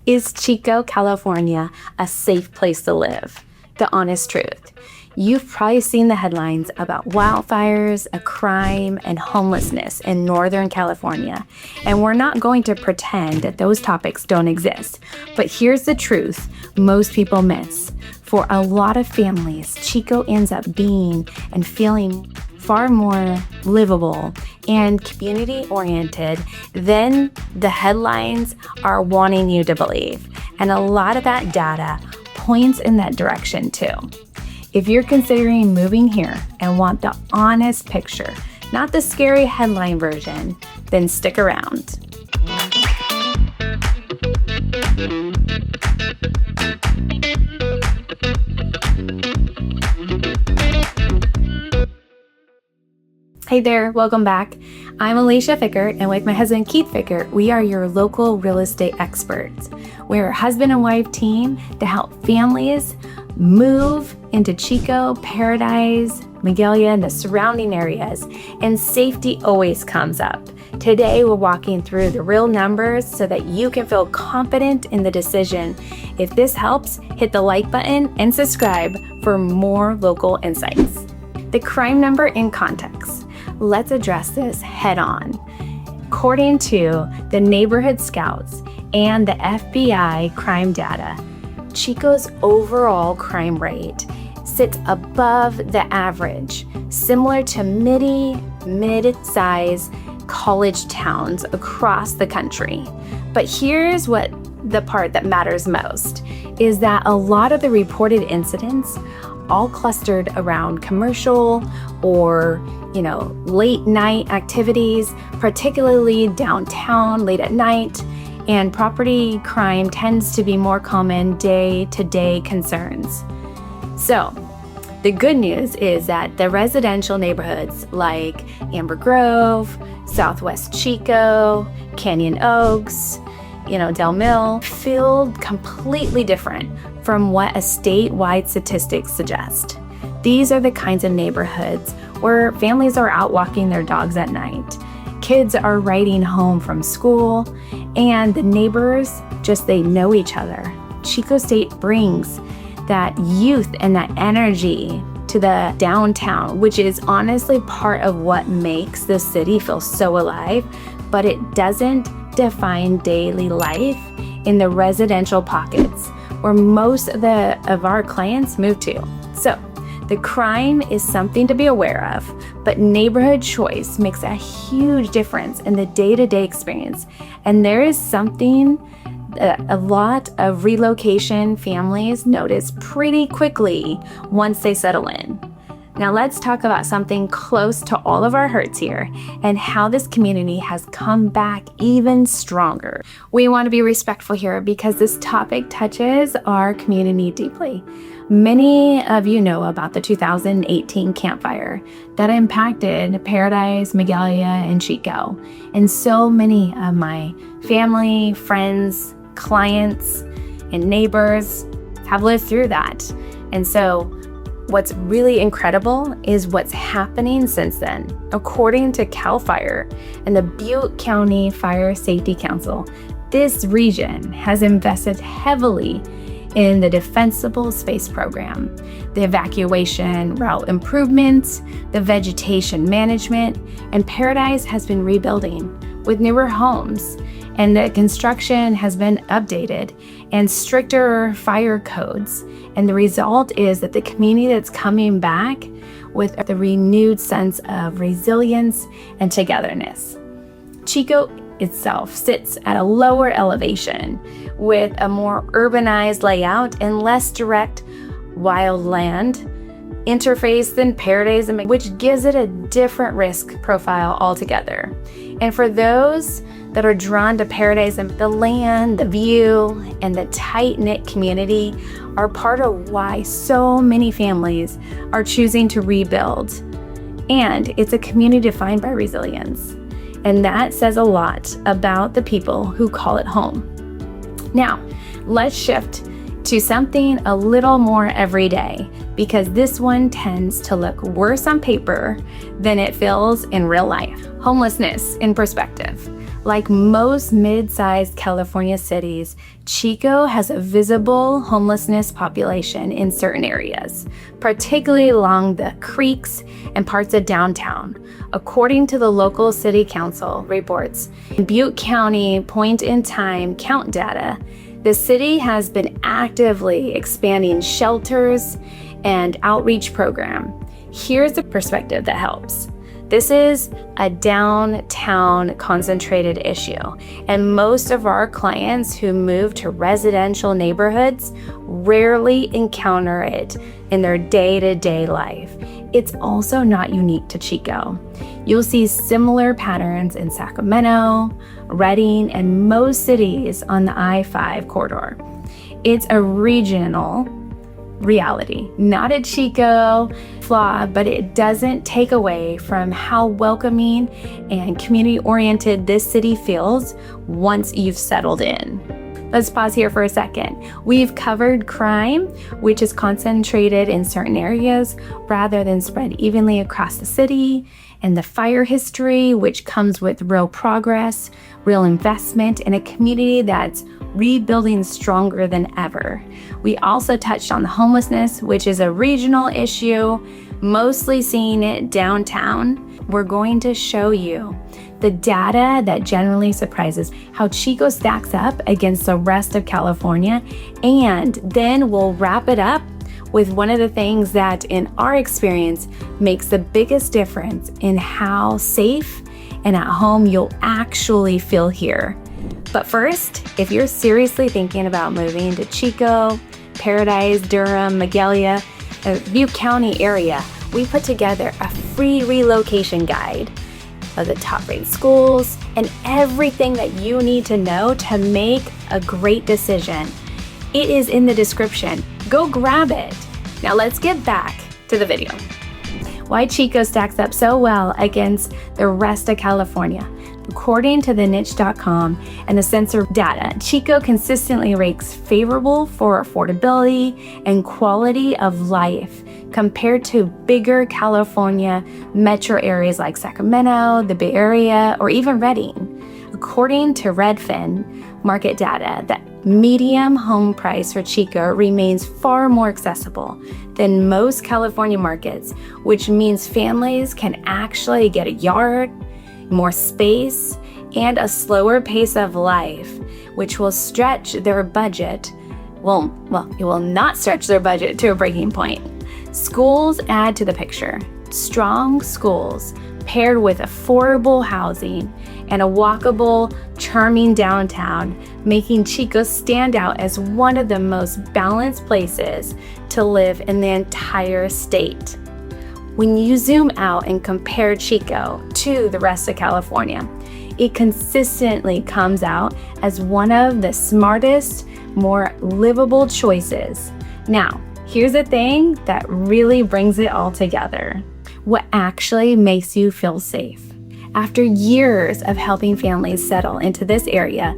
Is Chico, California a safe place to live? The honest truth. You've probably seen the headlines about wildfires, a crime, and homelessness in Northern California. And we're not going to pretend that those topics don't exist. But here's the truth most people miss. For a lot of families, Chico ends up being and feeling far more livable and community-oriented than the headlines are wanting you to believe. And a lot of that data points in that direction too. If you're considering moving here and want the honest picture, not the scary headline version, then stick around. Hey there, welcome back. I'm Alicia Fickert, and with my husband Keith Fickert, we are your local real estate experts. We're a husband and wife team to help families move into Chico, Paradise, Magalia, and the surrounding areas, and safety always comes up. Today, we're walking through the real numbers so that you can feel confident in the decision. If this helps, hit the like button and subscribe for more local insights. The crime number in context. Let's address this head on. According to the Neighborhood Scouts and the FBI crime data, Chico's overall crime rate sits above the average, similar to mid-size college towns across the country. But here's what the part that matters most, is that a lot of the reported incidents all clustered around commercial or late night activities, particularly downtown late at night, and property crime tends to be more common day-to-day concerns. So the good news is that the residential neighborhoods like Amber Grove, Southwest Chico, Canyon Oaks, Doe Mill feel completely different from what a statewide statistics suggest. These are the kinds of neighborhoods where families are out walking their dogs at night, kids are riding home from school, and the neighbors they know each other. Chico State brings that youth and that energy to the downtown, which is honestly part of what makes the city feel so alive, but it doesn't define daily life in the residential pockets where most of our clients move to. So the crime is something to be aware of, but neighborhood choice makes a huge difference in the day-to-day experience. And there is something a lot of relocation families notice pretty quickly once they settle in. Now let's talk about something close to all of our hearts here and how this community has come back even stronger. We want to be respectful here because this topic touches our community deeply. Many of you know about the 2018 Camp Fire that impacted Paradise, Magalia, and Chico. And so many of my family, friends, clients, and neighbors have lived through that. And so what's really incredible is what's happening since then. According to CAL FIRE and the Butte County Fire Safety Council, this region has invested heavily in the Defensible Space Program, the evacuation route improvements, the vegetation management, and Paradise has been rebuilding with newer homes, and the construction has been updated and stricter fire codes. And the result is that the community that's coming back with the renewed sense of resilience and togetherness. Chico itself sits at a lower elevation with a more urbanized layout and less direct wildland interface than Paradise, which gives it a different risk profile altogether. And for those that are drawn to Paradise, and the land, the view, and the tight-knit community are part of why so many families are choosing to rebuild. And it's a community defined by resilience. And that says a lot about the people who call it home. Now, let's shift to something a little more everyday, because this one tends to look worse on paper than it feels in real life. Homelessness in perspective. Like most mid-sized California cities, Chico has a visible homelessness population in certain areas, particularly along the creeks and parts of downtown. According to the local city council reports, in Butte County point-in-time count data, the city has been actively expanding shelters and outreach program. Here's a perspective that helps. This is a downtown concentrated issue, and most of our clients who move to residential neighborhoods rarely encounter it in their day-to-day life. It's also not unique to Chico. You'll see similar patterns in Sacramento, Redding, and most cities on the I-5 corridor. It's a regional reality, not a Chico flaw, but it doesn't take away from how welcoming and community-oriented this city feels once you've settled in. Let's pause here for a second. We've covered crime, which is concentrated in certain areas rather than spread evenly across the city, and the fire history, which comes with real progress, real investment, in a community that's rebuilding stronger than ever. We also touched on the homelessness, which is a regional issue, mostly seeing it downtown. We're going to show you the data that generally surprises how Chico stacks up against the rest of California, and then we'll wrap it up with one of the things that, in our experience, makes the biggest difference in how safe and at home you'll actually feel here. But first, if you're seriously thinking about moving to Chico, Paradise, Durham, Magalia, Butte County area, we put together a free relocation guide of the top-rated schools and everything that you need to know to make a great decision. It is in the description. Go grab it. Now let's get back to the video. Why Chico stacks up so well against the rest of California. According to the niche.com and the sensor data, Chico consistently ranks favorable for affordability and quality of life compared to bigger California metro areas like Sacramento, the Bay Area, or even Redding. According to Redfin market data, the median home price for Chico remains far more accessible than most California markets, which means families can actually get a yard, more space, and a slower pace of life, which will stretch their budget. Well, it will not stretch their budget to a breaking point. Schools add to the picture. Strong schools paired with affordable housing and a walkable, charming downtown, making Chico stand out as one of the most balanced places to live in the entire state. When you zoom out and compare Chico to the rest of California, it consistently comes out as one of the smartest, more livable choices. Now, here's the thing that really brings it all together. What actually makes you feel safe? After years of helping families settle into this area,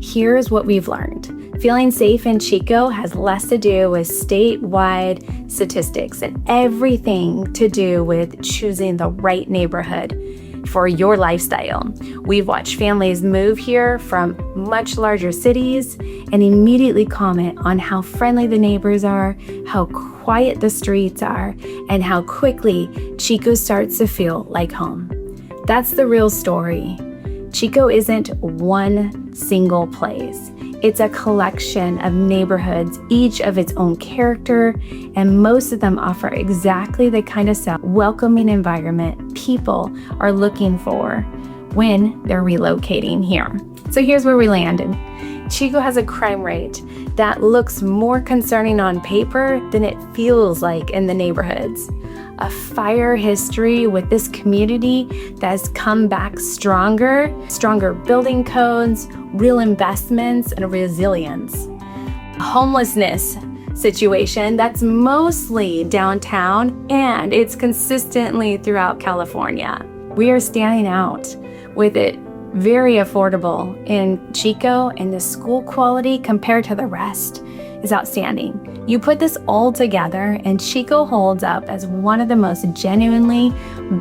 here's what we've learned. Feeling safe in Chico has less to do with statewide statistics and everything to do with choosing the right neighborhood for your lifestyle. We've watched families move here from much larger cities and immediately comment on how friendly the neighbors are, how quiet the streets are, and how quickly Chico starts to feel like home. That's the real story. Chico isn't one single place. It's a collection of neighborhoods, each of its own character, and most of them offer exactly the kind of welcoming environment people are looking for when they're relocating here. So here's where we landed. Chico has a crime rate that looks more concerning on paper than it feels like in the neighborhoods. A fire history with this community that has come back stronger building codes, real investments, and resilience. A homelessness situation that's mostly downtown, and it's consistently throughout California. We are standing out with it very affordable in Chico, and the school quality compared to the rest is outstanding. You put this all together and Chico holds up as one of the most genuinely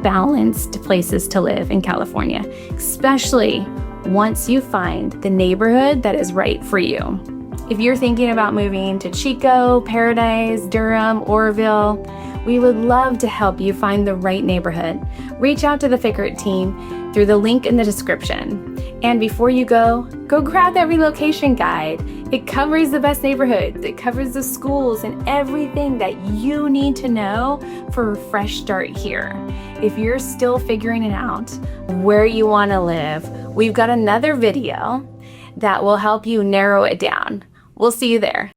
balanced places to live in California, especially once you find the neighborhood that is right for you. If you're thinking about moving to Chico, Paradise, Durham, Oroville, we would love to help you find the right neighborhood. Reach out to the Fickert team through the link in the description. And before you go grab that relocation guide. It covers the best neighborhoods, it covers the schools and everything that you need to know for a fresh start here. If you're still figuring it out where you want to live, we've got another video that will help you narrow it down. We'll see you there.